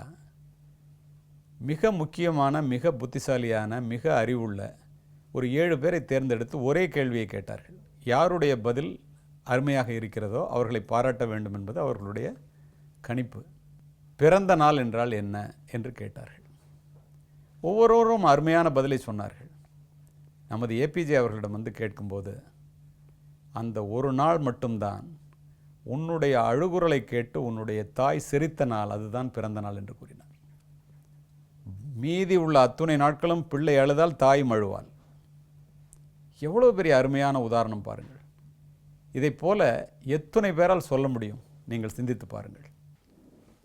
மிக முக்கியமான மிக புத்திசாலியான மிக அறிவுள்ள ஒரு 7 பேரை தேர்ந்தெடுத்து ஒரே கேள்வியை கேட்டார்கள். யாருடைய பதில் அருமையாக இருக்கிறதோ அவர்களை பாராட்ட வேண்டும் என்பது அவர்களுடைய கணிப்பு. பிறந்த நாள் என்றால் என்ன என்று கேட்டார்கள். ஒவ்வொருவரும் அருமையான பதிலை சொன்னார்கள். நமது ஏபிஜே அவர்களிடம் வந்து கேட்கும்போது, அந்த ஒரு நாள் மட்டும்தான் உன்னுடைய அழுகுரலை கேட்டு உன்னுடைய தாய் சிரித்த நாள், அதுதான் பிறந்த நாள் என்று கூறினார். மீதி உள்ள அத்துணை நாட்களும் பிள்ளை அழுதால் தாயும் அழுவாள். எவ்வளோ பெரிய அருமையான உதாரணம் பாருங்கள். இதைப் போல எத்துணை பேரால் சொல்ல முடியும்? நீங்கள் சிந்தித்து பாருங்கள்.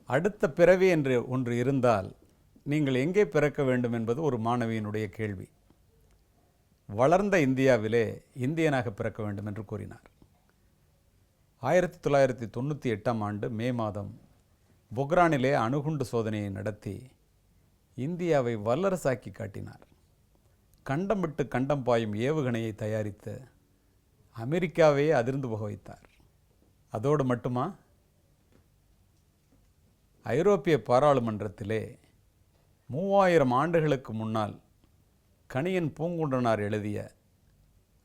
அடுத்த பிறவி என்று ஒன்று இருந்தால் நீங்கள் எங்கே பிறக்க வேண்டும் என்பது ஒரு மாணவியினுடைய கேள்வி. வளர்ந்த இந்தியாவிலே இந்தியனாக பிறக்க வேண்டும் என்று கூறினார். 1998ஆம் ஆண்டு மே மாதம் பொக்ரானிலே அணுகுண்டு சோதனையை நடத்தி இந்தியாவை வல்லரசாக்கி காட்டினார். கண்டம் விட்டு கண்டம் பாயும் ஏவுகணையை தயாரித்து அமெரிக்காவையே அதிர்ந்து போக வைத்தார். அதோடு மட்டுமா, ஐரோப்பிய பாராளுமன்றத்திலே 3000 ஆண்டுகளுக்கு முன்னால் கணியன் பூங்குன்றனார் எழுதிய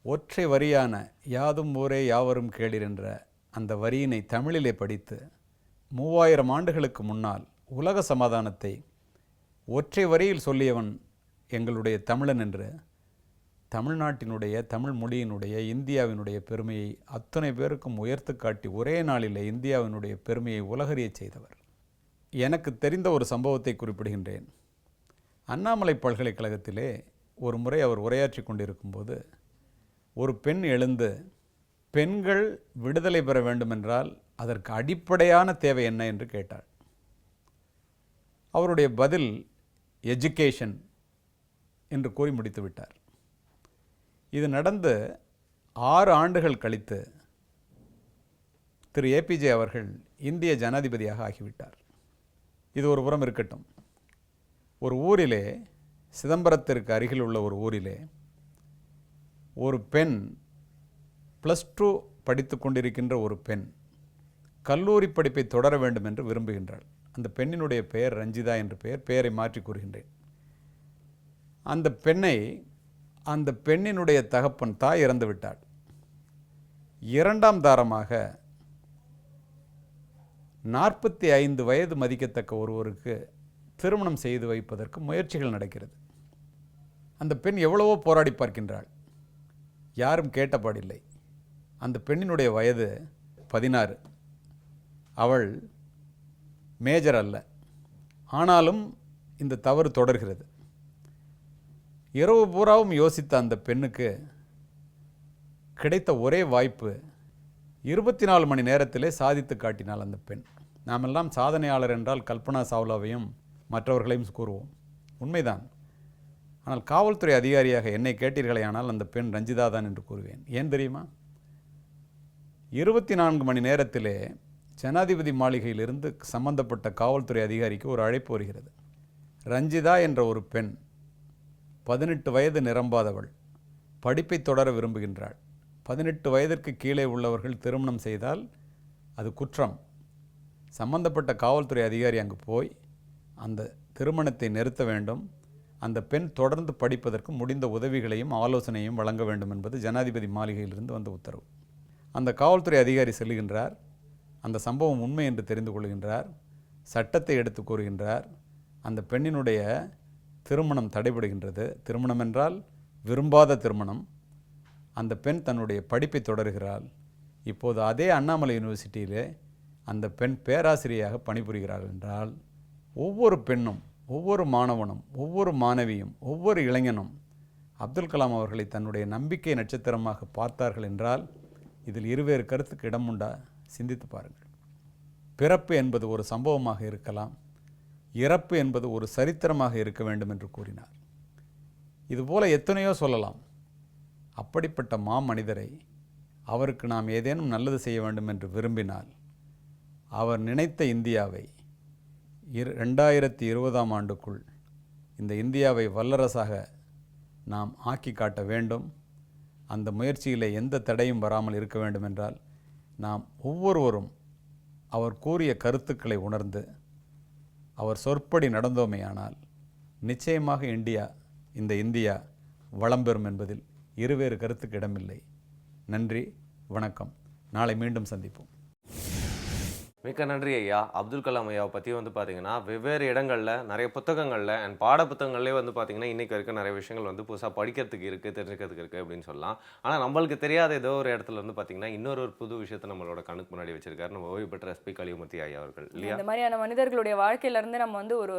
ஒற்றை வரியான யாதும் ஊரே யாவரும் கேளீர் என்ற அந்த வரியினை தமிழிலே படித்து 3000 ஆண்டுகளுக்கு முன்னால் உலக சமாதானத்தை ஒற்றை வரியில் சொல்லியவன் எங்களுடைய தமிழன் என்று தமிழ்நாட்டினுடைய தமிழ் மொழியினுடைய இந்தியாவினுடைய பெருமையை அத்தனை பேருக்கும் உயர்த்து காட்டி ஒரே நாளிலே இந்தியாவினுடைய பெருமையை உலகறிய செய்தவர். எனக்கு தெரிந்த ஒரு சம்பவத்தை குறிப்பிடுகின்றேன். அண்ணாமலை பல்கலைக்கழகத்திலே ஒரு முறை அவர் உரையாற்றி கொண்டிருக்கும்போது ஒரு பெண் எழுந்து பெண்கள் விடுதலை பெற வேண்டுமென்றால் அதற்கு அடிப்படையான தேவை என்ன என்று கேட்டாள். அவருடைய பதில் எஜுகேஷன் என்று கூறி முடித்து விட்டார். இது நடந்து 6 ஆண்டுகள் கழித்து திரு ஏபிஜே அவர்கள் இந்திய ஜனாதிபதியாக ஆகிவிட்டார். இது ஒரு புறம் இருக்கட்டும். ஒரு ஊரிலே, சிதம்பரத்திற்கு அருகில் உள்ள ஒரு ஊரிலே ஒரு பெண் +2 படித்து கொண்டிருக்கின்ற ஒரு பெண் கல்லூரி படிப்பை தொடர வேண்டும் என்று விரும்புகின்றாள். அந்த பெண்ணினுடைய பெயர் ரஞ்சிதா என்று பெயரை மாற்றி கூறுகின்றேன். அந்த பெண்ணினுடைய தகப்பன் தாய் இறந்து விட்டாள். 2ஆம் தாரமாக 45 வயது மதிக்கத்தக்க ஒருவருக்கு திருமணம் செய்து வைப்பதற்கு முயற்சிகள் நடக்கிறது. அந்த பெண் எவ்வளவோ போராடி பார்க்கின்றாள். யாரும் கேட்டபாடில்லை. அந்த பெண்ணினுடைய வயது 16. அவள் மேஜர் அல்ல. ஆனாலும் இந்த தவறு தொடர்கிறது. இரவு பூராவும் யோசித்த அந்த பெண்ணுக்கு கிடைத்த ஒரே வாய்ப்பு 24 மணி நேரத்திலே சாதித்து காட்டினாள் அந்த பெண். நாமெல்லாம் சாதனையாளர் என்றால் கல்பனா சாவ்லாவையும் மற்றவர்களையும் கூறுவோம். உண்மைதான். ஆனால் காவல்துறை அதிகாரியாக என்னை கேட்டீர்களே ஆனால் அந்த பெண் ரஞ்சிதா தான் என்று கூறுவேன். ஏன் தெரியுமா? 24 மணி நேரத்திலே ஜனாதிபதி மாளிகையிலிருந்து சம்பந்தப்பட்ட காவல்துறை அதிகாரிக்கு ஒரு அழைப்பு வருகிறது. ரஞ்சிதா என்ற ஒரு பெண் 18 வயது நிரம்பாதவள், படிப்பை தொடர விரும்புகின்றாள். 18 வயதிற்கு கீழே உள்ளவர்கள் திருமணம் செய்தால் அது குற்றம். சம்பந்தப்பட்ட காவல்துறை அதிகாரி அங்கு போய் அந்த திருமணத்தை நிறுத்த வேண்டும், அந்த பெண் தொடர்ந்து படிப்பதற்கு முடிந்த உதவிகளையும் ஆலோசனையும் வழங்க வேண்டும் என்பது ஜனாதிபதி மாளிகையிலிருந்து வந்த உத்தரவு. அந்த காவல்துறை அதிகாரி செல்லுகின்றார். அந்த சம்பவம் உண்மை என்று தெரிந்து கொள்கின்றார். சட்டத்தை எடுத்து கூறுகின்றார். அந்த பெண்ணினுடைய திருமணம் தடைபடுகின்றது. திருமணம் என்றால் விரும்பாத திருமணம். அந்த பெண் தன்னுடைய படிப்பை தொடர்கிறாள். இப்போது அதே அண்ணாமலை யூனிவர்சிட்டியிலே அந்த பெண் பேராசிரியராக பணிபுரிகிறாள் என்றால் ஒவ்வொரு பெண்ணும், ஒவ்வொரு மாணவனும், ஒவ்வொரு மாணவியும், ஒவ்வொரு இளைஞனும் அப்துல் கலாம் அவர்களை தன்னுடைய நம்பிக்கை நட்சத்திரமாக பார்த்தார்கள் என்றால் இதில் இருவேறு கருத்துக்கு இடம் உண்டா? சிந்தித்து பாருங்கள். பிறப்பு என்பது ஒரு சம்பவமாக இருக்கலாம், இறப்பு என்பது ஒரு சரித்திரமாக இருக்க வேண்டும் என்று கூறினார். இதுபோல எத்தனையோ சொல்லலாம். அப்படிப்பட்ட மாமனிதரை, அவருக்கு நாம் ஏதேனும் நல்லது செய்ய வேண்டும் என்று விரும்பினால் அவர் நினைத்த இந்தியாவை 2020ஆம் ஆண்டுக்குள் இந்த இந்தியாவை வல்லரசாக நாம் ஆக்கி காட்ட வேண்டும். அந்த முயற்சியிலே எந்த தடையும் வராமல் இருக்க வேண்டும் என்றால் நாம் ஒவ்வொருவரும் அவர் கூறிய கருத்துக்களை உணர்ந்து அவர் சொற்படி நடந்தோமேயானால் நிச்சயமாக இந்த இந்தியா வளம் பெறும் என்பதில் இருவேறு கருத்துக்கு இடமில்லை. நன்றி, வணக்கம். நாளை மீண்டும் சந்திப்போம். மிக்க நன்றி ஐயா. அப்துல் கலாம் ஐயாவை பற்றி வந்து பார்த்தீங்கன்னா வெவ்வேறு இடங்களில் நிறைய புத்தகங்களில் அண்ட் பாட புத்தகங்கள்லேயே வந்து பார்த்தீங்கன்னா இன்றைக்கி இருக்க நிறைய விஷயங்கள் வந்து புதுசாக படிக்கிறதுக்கு இருக்குது, தெரிஞ்சுக்கிறதுக்கு இருக்குது அப்படின்னு சொல்லலாம். ஆனால் நம்மளுக்கு தெரியாத ஏதோ ஒரு இடத்துல வந்து பார்த்தீங்கன்னா இன்னொரு புது விஷயத்தை நம்மளோட கண்ணுக்கு முன்னாடி வச்சிருக்காரு நம்ம ஓய்வு பெற்ற SP கலியமூர்த்தி ஐயா அவர்கள் இல்லையா? இந்த மாதிரியான மனிதர்களுடைய வாழ்க்கையிலேருந்து நம்ம வந்து ஒரு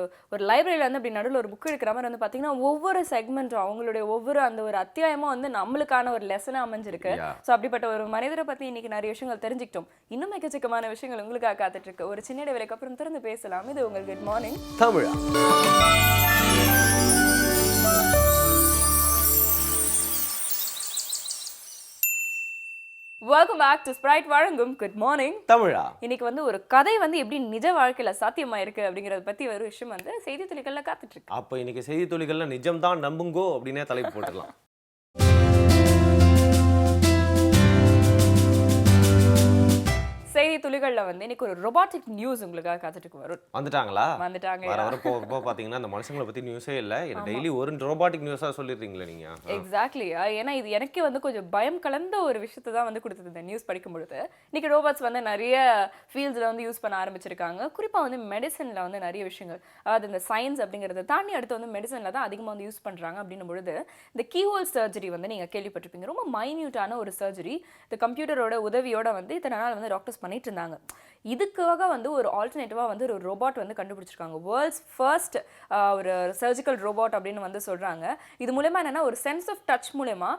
லைப்ரரியில் வந்து அப்படி நடுவில் ஒரு புக் எடுக்கிற மாதிரி வந்து பார்த்தீங்கன்னா ஒவ்வொரு செக்மெண்ட்டும் அவங்களுடைய ஒவ்வொரு அந்த ஒரு அத்தியாயமும் வந்து நம்மளுக்கான ஒரு லெசனாக அமைஞ்சிருக்கு. ஸோ அப்படிப்பட்ட ஒரு மனிதரை பற்றி இன்னைக்கு நிறைய விஷயங்கள் தெரிஞ்சுக்கிட்டோம். இன்னும் எக்கச்சக்கமான விஷயங்கள் உங்களுக்கு காத்துட்டு இருக்கு. ஒரு சின்ன இடைவேளைக்கு அப்புறம் திறந்து பேசலாம். இது உங்கள் குட் மார்னிங் தமிழா. வெல்கம் பேக் டு ஸ்பிரைட் வழங்கும் குட் மார்னிங் தமிழா. இன்னைக்கு வந்து ஒரு கதை வந்து எப்படி நிஜ வாழ்க்கையில சாத்தியமாயிருக்கு அப்படிங்கறத பத்தி ஒரு விஷயம் வந்து செய்தி துளிகள்ல காத்துட்டு இருக்கு. அப்ப இன்னைக்கு செய்தி துளிகள்ல நிஜம் தான் நம்புங்கோ அப்படின்னே தலைப்பு போட்டுடலாம். செய்தி துளிகள்ல வந்து இன்னைக்கு ஒரு ரொபாட்டிக் நியூஸ் உங்களுக்காக காத்துட்டு வரும். வந்துட்டாங்களா? வந்துட்டாங்க. வர போக பாத்தீங்கன்னா அந்த மனுஷங்களை பத்தி நியூஸே இல்ல. எனக்கு டெய்லி ஒரு ரொபாட்டிக் நியூஸா சொல்லிடுறீங்களா நீங்க? எக்ஸாக்ட்லி. ஏன்னா இது எனக்கே வந்து கொஞ்சம் பயம் கலந்த ஒரு விஷயத்தை தான் வந்து கொடுத்தது இந்த நியூஸ் படிக்கும் பொழுது. இன்னைக்கு ரோபோட்ஸ் வந்து நிறைய ஃபீல்ட்ஸில் வந்து யூஸ் பண்ண ஆரம்பிச்சிருக்காங்க. குறிப்பாக வந்து மெடிசனில் வந்து நிறைய விஷயங்கள், அதாவது இந்த சயின்ஸ் அப்படிங்கிறத தாண்டி அடுத்து வந்து மெடிசனில் தான் அதிகமாக வந்து யூஸ் பண்ணுறாங்க. அப்படின்னும் பொழுது இந்த கீஹோல் சர்ஜரி வந்து நீங்கள் கேள்விப்பட்டிருப்பீங்க. ரொம்ப மைன்யூட்டான ஒரு சர்ஜரி. இந்த கம்ப்யூட்டரோட உதவியோட வந்து இத்தனை நாள் வந்து டாக்டர்ஸ் போஸ்ட் பண்ணிட்டு இருந்தாங்க. இதுக்காக வந்து ஒரு ஆல்டர்னேட்டிவாக வந்து ஒரு ரோபோட் வந்து கண்டுபிடிச்சிருக்காங்க. வேர்ல்ட்ஸ் ஃபர்ஸ்ட் ஒரு சர்ஜிக்கல் ரோபோட் அப்படின்னு வந்து சொல்கிறாங்க. இது மூலமா என்னென்னா ஒரு சென்ஸ் ஆஃப் டச் மூலமா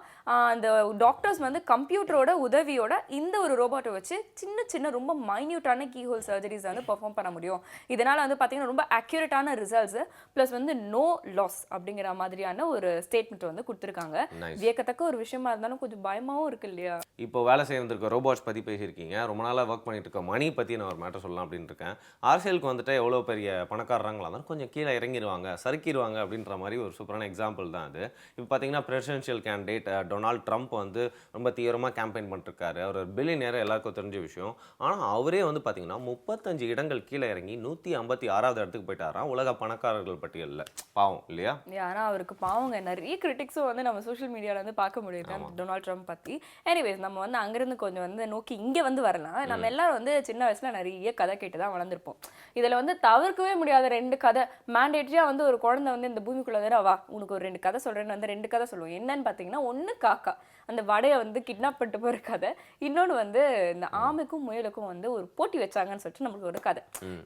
அந்த டாக்டர்ஸ் வந்து கம்ப்யூட்டரோட உதவியோட இந்த ஒரு ரோபோட்டை வச்சு சின்ன சின்ன ரொம்ப மைன்யூட்டான கீஹோல் சர்ஜரிஸ் வந்து பெர்ஃபார்ம் பண்ண முடியும். இதனால் வந்து பார்த்தீங்கன்னா ரொம்ப அக்யூரேட்டான ரிசல்ட்ஸு ப்ளஸ் வந்து நோ லாஸ் அப்படிங்கிற மாதிரியான ஒரு ஸ்டேட்மெண்ட் வந்து கொடுத்துருக்காங்க. வியக்கத்தக்க ஒரு விஷயமா இருந்தாலும் கொஞ்சம் பயமாகவும் இருக்கு இல்லையா? இப்போ வேலை செய்ய வந்திருக்க ரோபோட்ஸ் பற்றி பேசியிருக்கீங்க. ரொம்ப நாளாக ஒர்க் பண்ணிட்டு இருக்க மணி பற்றி நான் ஒரு மேட்டர் சொல்லலாம் அப்படின்னு இருக்கேன். அரசியலுக்கு வந்துட்டு எவ்வளோ பெரிய பணக்காரங்களா இருந்தாலும் கொஞ்சம் கீழே இறங்கிடுவாங்க, சறுக்கிடுவாங்க அப்படின்ற மாதிரி ஒரு சூப்பரான எக்ஸாம்பிள் தான் அது. இப்போ பார்த்தீங்கன்னா பிரசிடென்ஷியல் கேண்டிடேட் டொனால்ட் ட்ரம்ப் வந்து ரொம்ப தீவிரமாக கேம்பெயின் பண்ணிருக்காரு. அவர் ஒரு பில்லியனர், எல்லாருக்கும் தெரிஞ்ச விஷயம். ஆனால் அவரே வந்து பார்த்தீங்கன்னா 35 இடங்கள் கீழே இறங்கி 156வது இடத்துக்கு போயிட்டாராம் உலக பணக்காரர்கள் பட்டியலில். பாவம் இல்லையா? ஆனால் அவருக்கு பாவங்க நிறைய கிரிட்டிக்ஸும் வந்து நம்ம சோஷியல் மீடியாவில் வந்து பார்க்க முடியுது டொனால்ட் ட்ரம்ப் பற்றி. எனிவேஸ் நம்ம வந்து அங்கேருந்து கொஞ்சம் வந்து நோக்கி இங்கே வந்து வரலாம். நம்ம எல்லாரும் வந்து சின்ன வயசில் நிறைய கதை கேட்டு தான் வளர்ந்துருப்போம். இதில் வந்து தவிர்க்கவே முடியாத 2 கதை மேண்டேட்டரியாக வந்து ஒரு குழந்தை வந்து இந்த பூமிக்குள்ளே வா உனக்கு ஒரு 2 கதை சொல்கிறேன்னு வந்து 2 கதை சொல்லுவோம். என்னன்னு பார்த்தீங்கன்னா, ஒன்று காக்கா அந்த வடையை வந்து கிட்னாப் பண்ணிட்டு போகிற கதை, இன்னொன்று வந்து இந்த ஆமைக்கும் முயலுக்கும் வந்து ஒரு போட்டி வச்சாங்கன்னு சொல்லிட்டு நம்மளுக்கு ஒரு கதை.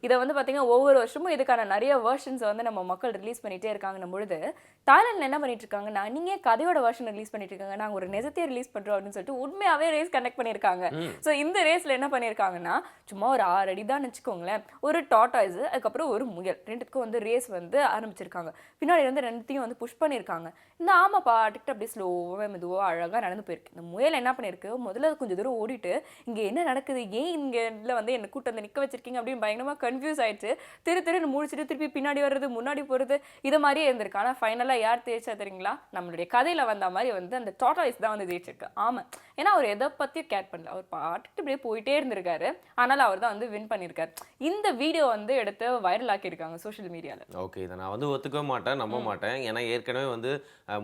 இதை வந்து பார்த்தீங்கன்னா ஒவ்வொரு வருஷமும் இதுக்கான நிறைய வெர்ஷன்ஸை வந்து நம்ம மக்கள் ரிலீஸ் பண்ணிகிட்டே இருக்காங்கன்னும் பொழுது தாய்லாண்டில் என்ன பண்ணிட்டு இருக்காங்கன்னா, நீங்கள் கதையோட வெர்ஷன் ரிலீஸ் பண்ணிட்டு இருக்காங்க, நாங்கள் ஒரு நிஜத்தையே ரிலீஸ் பண்ணுறோம் அப்படின்னு சொல்லிட்டு உண்மையாகவே ரேஸ் கண்டக்ட் பண்ணியிருக்காங்க. ஸோ இந்த ரேஸில் என்ன பண்ணியிருக்காங்கன்னா, சும்மா ஒரு 6 அடி தான் வச்சுக்கோங்களேன், ஒரு டாட்டாய்ஸ் அதுக்கப்புறம் ஒரு முயல் 2த்துக்கும் வந்து ரேஸ் வந்து ஆரம்பிச்சிருக்காங்க. பின்னாடி வந்து 2த்தையும் வந்து புஷ் பண்ணியிருக்காங்க. இந்த ஆமை பாட்டுக்கிட்டு அப்படியே ஸ்லோவாக மெதுவாக அழகாக நடந்து போயிருக்கு. இந்த முயல் என்ன பண்ணியிருக்கு, முதல்ல கொஞ்சம் தூரம் ஓடிட்டு இங்கே என்ன நடக்குது, ஏன் இங்கே வந்து என்னை கூட்டம் வந்து நிற்க வச்சிருக்கீங்க அப்படின்னு பயங்கரமாக கன்ஃபியூஸ் ஆயிடுச்சு. திருன்னு முடிச்சுட்டு திருப்பி பின்னாடி வர்றது முன்னாடி போகிறது இது மாதிரியே இருந்திருக்கு. ஆனால் ஃபைனலாக யார் தேய்ச்சா தெரியுங்களா? நம்மளுடைய கதையில் வந்த மாதிரி வந்து அந்த டாட்டாய்ஸ் தான் வந்து தேய்ச்சிருக்கு. ஆமாம், ஏன்னா அவர் எதை பற்றியும் கேர் பண்ணல, அவர் பாட்டுட்டு இப்படியே போயிட்டே இருந்திருக்காரு. ஆனால் அவர் தான் வந்து வின் பண்ணியிருக்காரு. இந்த வீடியோ வந்து எடுத்து வைரல் ஆக்கியிருக்காங்க சோஷியல் மீடியாவில். ஓகே, இதை நான் வந்து ஒத்துக்க மாட்டேன், நம்ப மாட்டேன். ஏன்னா ஏற்கனவே வந்து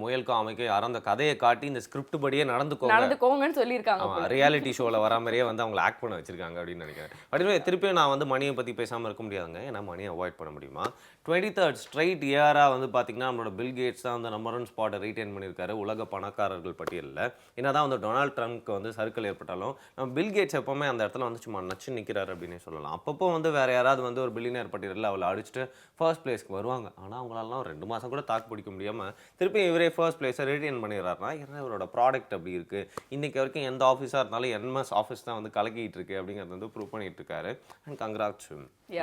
முயலுக்கும் அமைக்கும் யாரும் அந்த கதையை காட்டி இந்த ஸ்கிரிப்ட் படியே நடந்துக்கோங்கன்னு சொல்லியிருக்காங்க. ரியாலிட்டி ஷோவில் வர மாதிரியே வந்து அவங்களை ஆக்ட் பண்ண வச்சிருக்காங்க அப்படின்னு நினைக்கிறேன். அப்படியே திருப்பியும் நான் வந்து மணியை பற்றி பேசாமல் இருக்க முடியாதுங்க. ஏன்னா மணியை அவாய்ட் பண்ண முடியுமா? 23rd ஸ்ட்ரைட் இயராக வந்து பார்த்தீங்கன்னா நம்மளோட பில் கேட்ஸ் தான் வந்து நம்பர் 1 ஸ்பாட்டை ரீட்டைன் பண்ணியிருக்காரு உலக பணக்காரர்கள் பட்டியலில். என்னதான் வந்து டொனால்ட் ட்ரம்ப்க்கு வந்து சர்க்கிள் ஏற்பட்டாலும் நம்ம பில் கேட்ஸ் எப்போவுமே அந்த இடத்துல வந்து சும்மா நச்சு நிற்கிறாரு அப்படின்னு சொல்லலாம். அப்பப்போ வந்து வேறு யாராவது வந்து ஒரு பில்லியனர் பட்டியலில் அவளை அடிச்சுட்டு ஃபர்ஸ்ட் பிளேஸ்க்கு வருவாங்க. ஆனால் அவங்களாலாம் 2 மாதம் கூட தாக்கு பிடிக்க முடியாமல் திருப்பி இவரே ஃபர்ஸ்ட் பிளேஸை ரீட்டைன் பண்ணிடுறாருனா ஏன்னா இவரோட ப்ராடக்ட் அப்படி இருக்குது. இன்றைக்கி வரைக்கும் எந்த ஆஃபீஸாக இருந்தாலும் என்எம்எஸ் ஆஃபீஸ் தான் வந்து கலக்கிட்டு இருக்கு அப்படிங்கிறது வந்து ப்ரூவ் பண்ணிட்டு இருக்காரு. And congrats.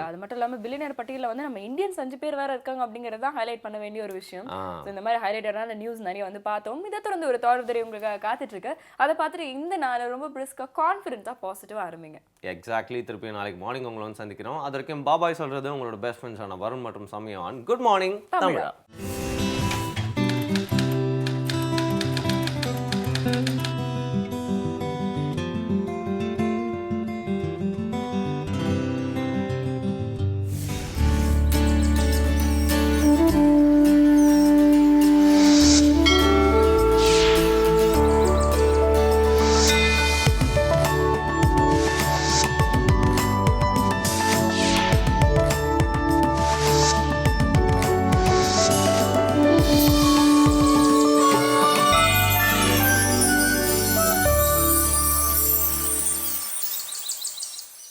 அது மட்டும் இல்லாமல் பில்லியனர் பட்டியலில் வந்து நம்ம இந்தியன்ஸ் 5 பேர் வேறு இருக்காங்க அப்படிங்கிறது தான் ஹைலைட் பண்ண வேண்டிய ஒரு விஷயம். இந்த மாதிரி ஹைலைட்டடான நியூஸ் நிறைய வந்து பார்த்தோம். இதை தொடர்ந்து ஒரு தொடர்பு உங்களுக்கு காத்துட்ருக்கு. அதை பார்த்துட்டு இந்த நாள் ரொம்ப பிரிஸ்காக கான்ஃபிடென்ட்டாக பாசிட்டிவாக ஆரம்பிங்க. எக்ஸாக்ட்லி. திருப்பி நாளைக்கு மார்னிங் உங்களை வந்து சந்திக்கிறோம். அது வரைக்கும் பாபாய் சொல்கிறது உங்களோட பெஸ்ட் ஃப்ரெண்ட்ஸான வருண் மற்றும் சமயம். குட் மார்னிங் தமிழா.